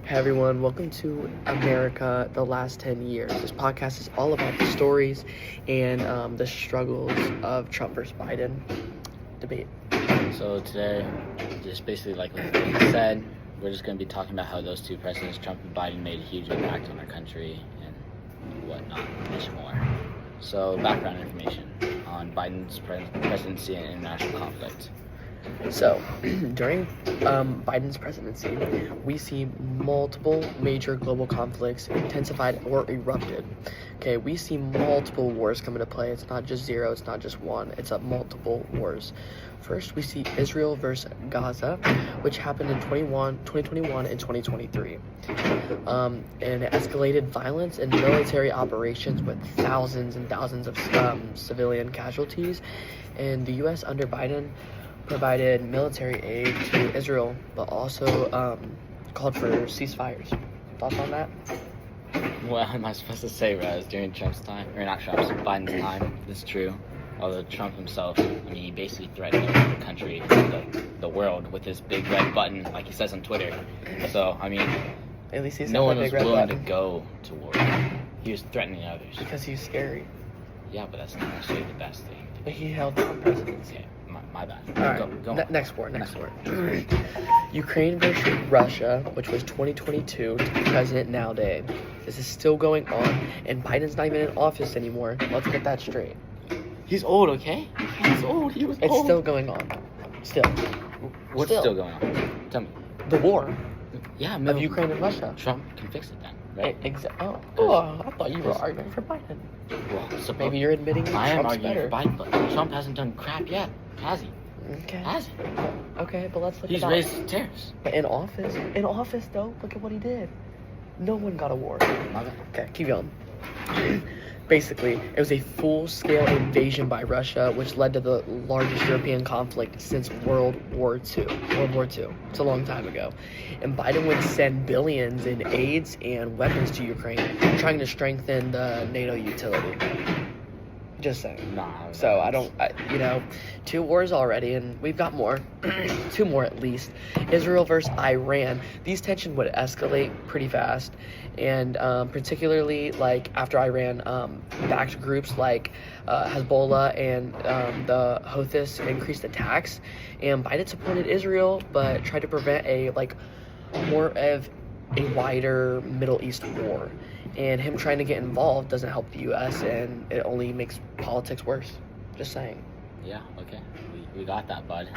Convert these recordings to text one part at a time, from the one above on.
Hey everyone, welcome to America the Last 10 Years. This podcast is all about the stories and the struggles of Trump versus Biden debate. So today, just basically like he said, we're just going to be talking about how those two presidents, Trump and Biden, made a huge impact on our country and whatnot, much more. So background information on Biden's presidency and international conflict. So, during Biden's presidency, we see multiple major global conflicts intensified or erupted. Okay, we see multiple wars come into play. It's not just zero, it's not just one, it's multiple wars. First, we see Israel versus Gaza, which happened in 2021 and 2023. And it escalated violence and military operations with thousands and thousands of civilian casualties. And the U.S. under Biden provided military aid to Israel, but also called for ceasefires. Thoughts on that? What am I supposed to say, Raz? During Trump's time, or not Trump's, Biden's time, it's true. Although Trump himself, he basically threatened the country, the world, with his big red button, like he says on Twitter. So, At least he's no one was big red willing to button. go to war. He was threatening others. Because he's scary. Yeah, but that's not actually the best thing. But he held the presidency. Okay, my bad. All right, Go on. next war. Ukraine versus Russia, which was 2022 to President nowadays. This is still going on, and Biden's not even in office anymore. Let's get that straight. He's old, okay? He's old. He was It's old. still going on. Still. What's still going on? Tell me. The war Yeah, of Ukraine and Russia. Trump can fix it then, right? I thought you were arguing for Biden. Well, so Maybe you're admitting I am Trump's arguing better. for Biden, but Trump hasn't done crap yet, has he? Okay. Has he? Okay, but let's look He's at raised tariffs. But in office though, look at what he did. No one got a war. My bad. Okay, keep going. Basically, it was a full-scale invasion by Russia, which led to the largest European conflict since World War II. It's a long time ago. And Biden would send billions in aids and weapons to Ukraine, trying to strengthen the NATO utility. Just saying. Nah. So two wars already, and we've got more. Two more at least. Israel versus Iran. These tensions would escalate pretty fast, and particularly like after Iran backed groups like Hezbollah and the Houthis increased attacks, and Biden supported Israel, but tried to prevent more of a wider Middle East war. And him trying to get involved doesn't help the U.S. and it only makes politics worse. Just saying. Yeah, okay. We got that, bud.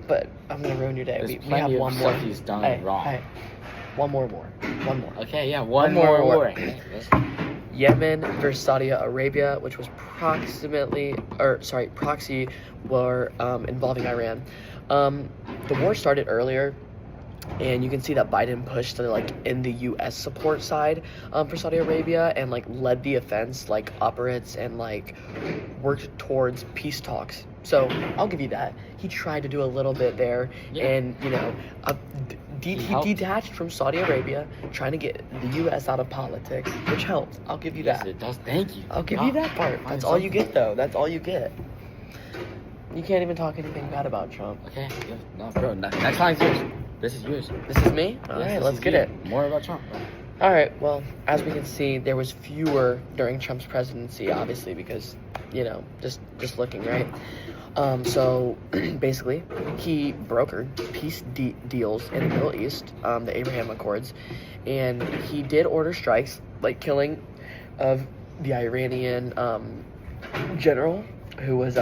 But I'm gonna ruin your day. There's We have plenty of one more. stuff he's done wrong. Hey, one more. Okay, yeah, one more more war. war. Yemen versus Saudi Arabia, which was proxy war involving Iran. The war started earlier, and you can see that Biden pushed to in the U.S. support side for Saudi Arabia and led the offense, operates and worked towards peace talks. So I'll give you that. He tried to do a little bit there, Yeah. and he detached from Saudi Arabia, trying to get the U.S. out of politics, which helped. I'll give you Yes, that. it does. Thank you. I'll give you that part. Find That's all you something. get, though. That's all you get. You can't even talk anything bad about Trump. Okay, yeah, no, bro. Next line's yours. This is yours. This is me? All Yes, right, this let's is get you. it. More about Trump. All right, well, as we can see, there was fewer during Trump's presidency, obviously, because, just looking, right? So, basically, he brokered peace deals in the Middle East, the Abraham Accords, and he did order strikes, killing of the Iranian general, who was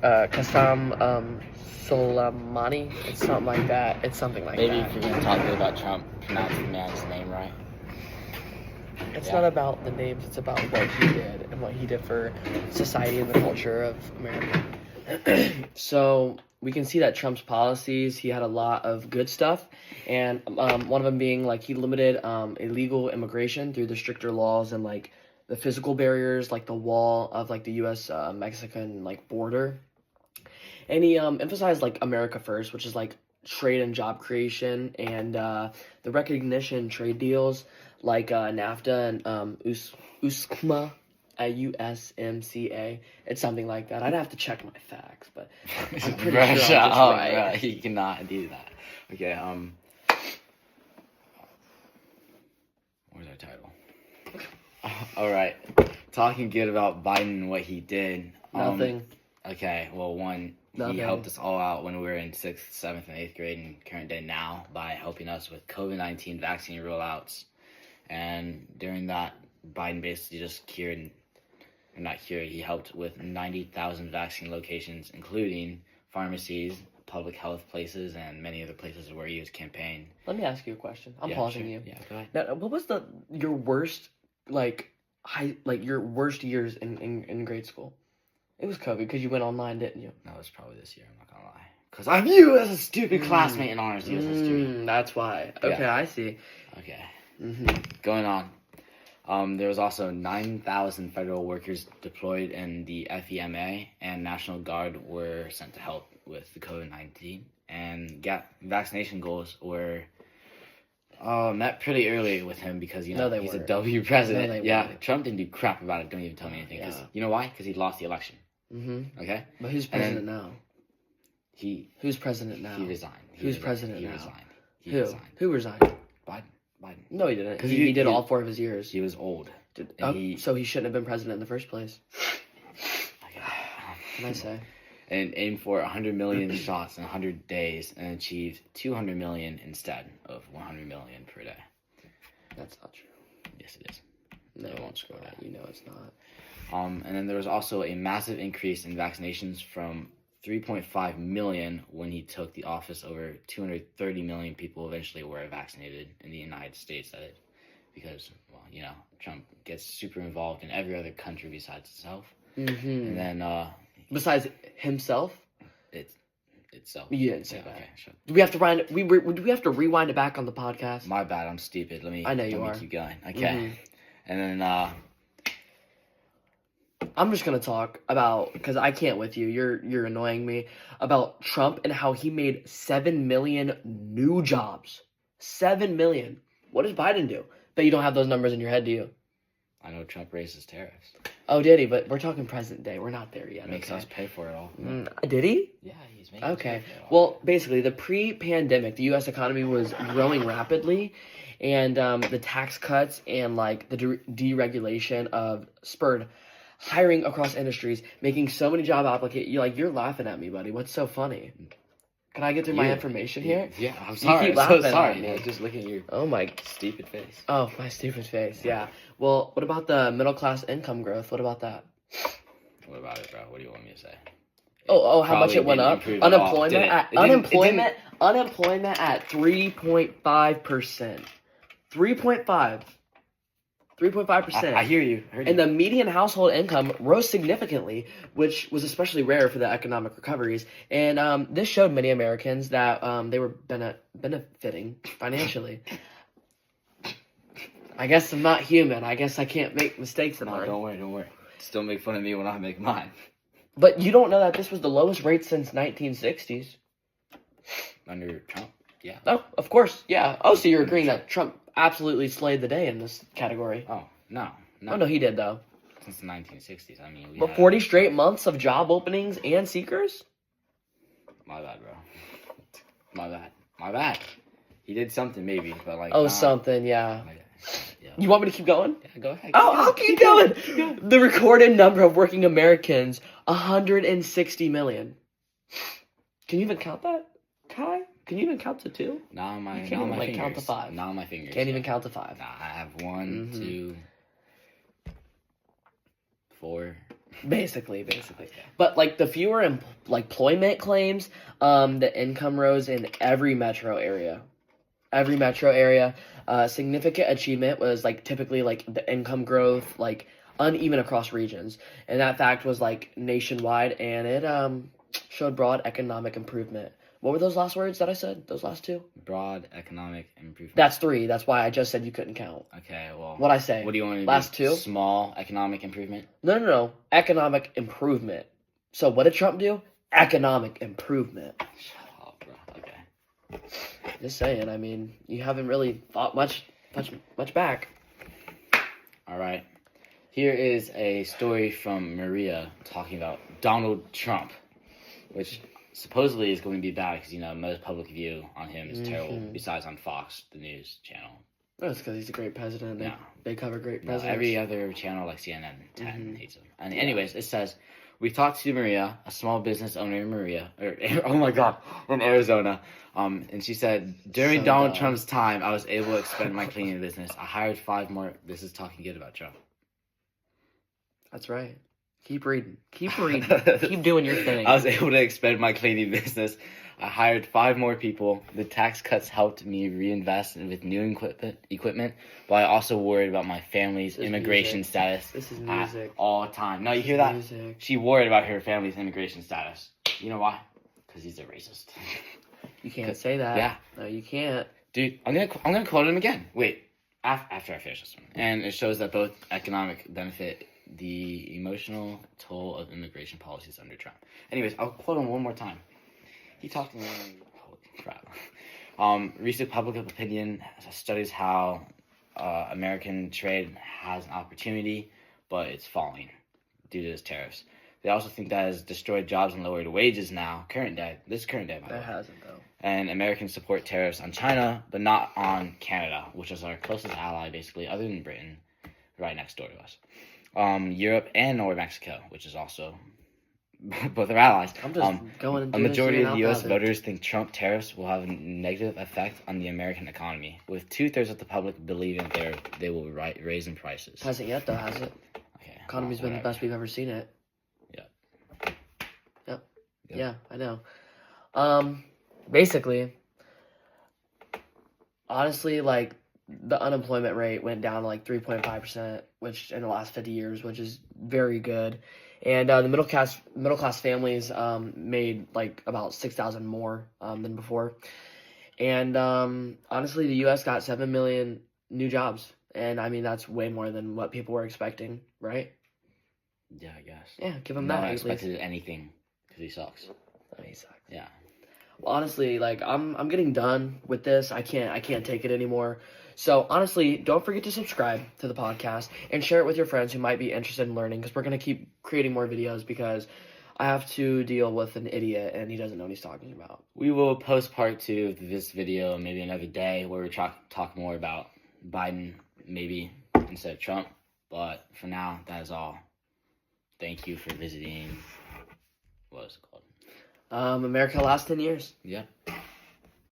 Qassam Soleimani. It's something like that. Maybe if you're going to talk about Trump, pronounce the man's name right. It's Yeah. not about the names, it's about what he did and what he did for society and the culture of America. So we can see that Trump's policies, he had a lot of good stuff, and one of them being he limited illegal immigration through the stricter laws and the physical barriers, the wall of the U.S. Mexican border. And he emphasized America first, which is trade and job creation, and the recognition trade deals NAFTA and USMCA, USMCA. It's something like that. I'd have to check my facts, but I'm pretty sure I'm just right. You cannot do that. Okay, All right. Talking good about Biden and what he did. Nothing. Okay, well, one, Nothing. he helped us all out when we were in 6th, 7th, and 8th grade and current day now by helping us with COVID-19 vaccine rollouts. And during that, Biden basically just cured, or not cured, he helped with 90,000 vaccine locations, including pharmacies, public health places, and many other places where he was campaigning. Let me ask you a question. I'm Yeah, pausing sure. you. Yeah, go ahead. Now, what was your worst your worst years in grade school? It was COVID because you went online, didn't you? No, it's probably this year, I'm not gonna lie. Because I'm you as a stupid classmate in honors US history. That's why. Okay, Yeah. I see. Okay. hmm Going on. There was also 9,000 federal workers deployed in the FEMA, and National Guard were sent to help with the COVID-19. And vaccination goals were met pretty early with him because, No, they he's weren't. a W president. No, they yeah, weren't. Trump didn't do crap about it. Don't even tell me anything. 'Cause Yeah. you know why? Because he lost the election. Okay? But who's president now? He Who's president now? resigned. Who's president he now? Resigned. He Who? resigned. Who resigned? Biden. No, he didn't. 'Cause He did he- all 4 of his years. He was old. So he shouldn't have been president in the first place. Okay. What can I say? And aimed for 100 million shots in 100 days and achieved 200 million instead of 100 million per day. That's not true. Yes, it is. No, It won't scroll down. You know it's not. And then there was also a massive increase in vaccinations from 3.5 million when he took the office. Over 230 million people eventually were vaccinated in the United States. That is because, well, Trump gets super involved in every other country besides itself. And then Besides himself, itself. you didn't say Yeah, that. okay, sure. Do we have to do we have to rewind it back on the podcast? My bad. I'm stupid. I know you let are. me keep going. Okay. And then I'm just gonna talk about, because I can't with you. You're annoying me, about Trump and how he made 7 million new jobs. 7 million. What does Biden do? But you don't have those numbers in your head, do you? I know Trump raises tariffs. Oh, did he? But we're talking present day. We're not there yet. Makes okay? us pay for it all. Did he? Yeah, he's making us Okay. pay for it all. Well, basically, the pre-pandemic, the U.S. economy was growing rapidly, and the tax cuts and the deregulation of spurred hiring across industries, making so many job applications. You're laughing at me, buddy. What's so funny? Can I get through my information here? Yeah, I'm You sorry. keep I'm so laughing at sorry. me. I was just looking at your Oh my! stupid face. Oh, my stupid face. Yeah. Well, what about the middle class income growth? What about that? What about it, bro? What do you want me to say? Oh, how much Probably it went didn't up? improve at all, Unemployment did it? at It didn't- it didn't- unemployment at 3.5%. 3.5. 3.5%. I hear you. I heard And you. the median household income rose significantly, which was especially rare for the economic recoveries. And this showed many Americans that they were benefiting financially. I guess I'm not human. I guess I can't make mistakes in No, mine. don't worry. Still make fun of me when I make mine. But you don't know that this was the lowest rate since 1960s. Under Trump? Yeah. Oh, of course, yeah. Oh, so you're agreeing that Trump absolutely slayed the day in this category. Oh, no. Oh, no, he did, though. Since the 1960s. I mean, we But had- 40 straight months of job openings and seekers? My bad, bro. My bad. He did something, maybe, but Oh, not- something, yeah. Yeah. You want me to keep going? Yeah, go ahead. Oh, I'll keep going. The recorded number of working Americans, 160 million. Can you even count that, Kai? Can you even count to 2? Now on my, You can't now on even, my like, fingers. count to 5. Now on my fingers. Can't even count to 5. Nah, I have 1, Mhm. 2, 4. Basically. But the fewer employment claims, the income rose in every metro area. Significant achievement was typically the income growth, uneven across regions, and that fact was nationwide, and it showed broad economic improvement. What were those last words that I said? Those last 2? Broad economic improvement. That's 3. That's why I just said you couldn't count. Okay, well. What'd I say? What do you want me to Last do? 2? Small economic improvement? No. Economic improvement. So what did Trump do? Economic improvement. Shut up, bro. Okay. Just saying. I mean, you haven't really thought much back. All right. Here is a story from Maria talking about Donald Trump, which supposedly is going to be bad because, most public view on him is terrible, besides on Fox, the news channel. That's because he's a great president. No. They cover great No, presidents. every other channel like CNN, 10 Mhm. hates him. And anyways, it says, we talked to Maria, a small business owner in oh my God, in Arizona. And she said, during So Donald dumb. Trump's time, I was able to expand my cleaning business. I hired 5 more. This is talking good about Trump. That's right. Keep reading. Keep reading. Keep doing your thing. I was able to expand my cleaning business. I hired 5 more people. The tax cuts helped me reinvest with new equipment, but I also worried about my family's This is immigration music. status This is at music. all time. No, you This hear is that? music. She worried about her family's immigration status. You know why? Because he's a racist. You can't say that. Yeah. No, you can't. Dude, I'm gonna quote him again. Wait, after I finish this one. And it shows that both economic benefit the emotional toll of immigration policies under Trump. Anyways, I'll quote him one more time. He talked to me. Holy crap. Recent public opinion studies how American trade has an opportunity, but it's falling due to his tariffs. They also think that has destroyed jobs and lowered wages now. This is current day, by the way. That hasn't, though. And Americans support tariffs on China, but not on Canada, which is our closest ally, basically, other than Britain, right next door to us. Europe and North Mexico, which is also both are allies. I'm just going and A doing majority this of and U.S. out voters think Trump tariffs will have a negative effect on the American economy, with 2/3 of the public believing they will raise in prices. Hasn't yet, though, has it? Okay, Economy's been the whatever. best we've ever seen it. Yep. Yep. Yeah, I know. Basically, honestly, like, the unemployment rate went down to like 3.5%, which in the last 50 years, which is very good. And the middle class families made like about 6,000 more than before. And honestly, the U.S. got 7 million new jobs, and I mean that's way more than what people were expecting, right? Yeah, I guess. Yeah, give him No that. one at least. expected anything because he sucks. Oh, he sucks. Yeah. Well, honestly, like I'm getting done with this. I can't take it anymore. So honestly, don't forget to subscribe to the podcast and share it with your friends who might be interested in learning, because we're gonna keep creating more videos because I have to deal with an idiot and he doesn't know what he's talking about. We will post part 2 of this video maybe another day where we talk more about Biden maybe instead of Trump. But for now, that is all. Thank you for visiting. What is it called? America last 10 years. Yep.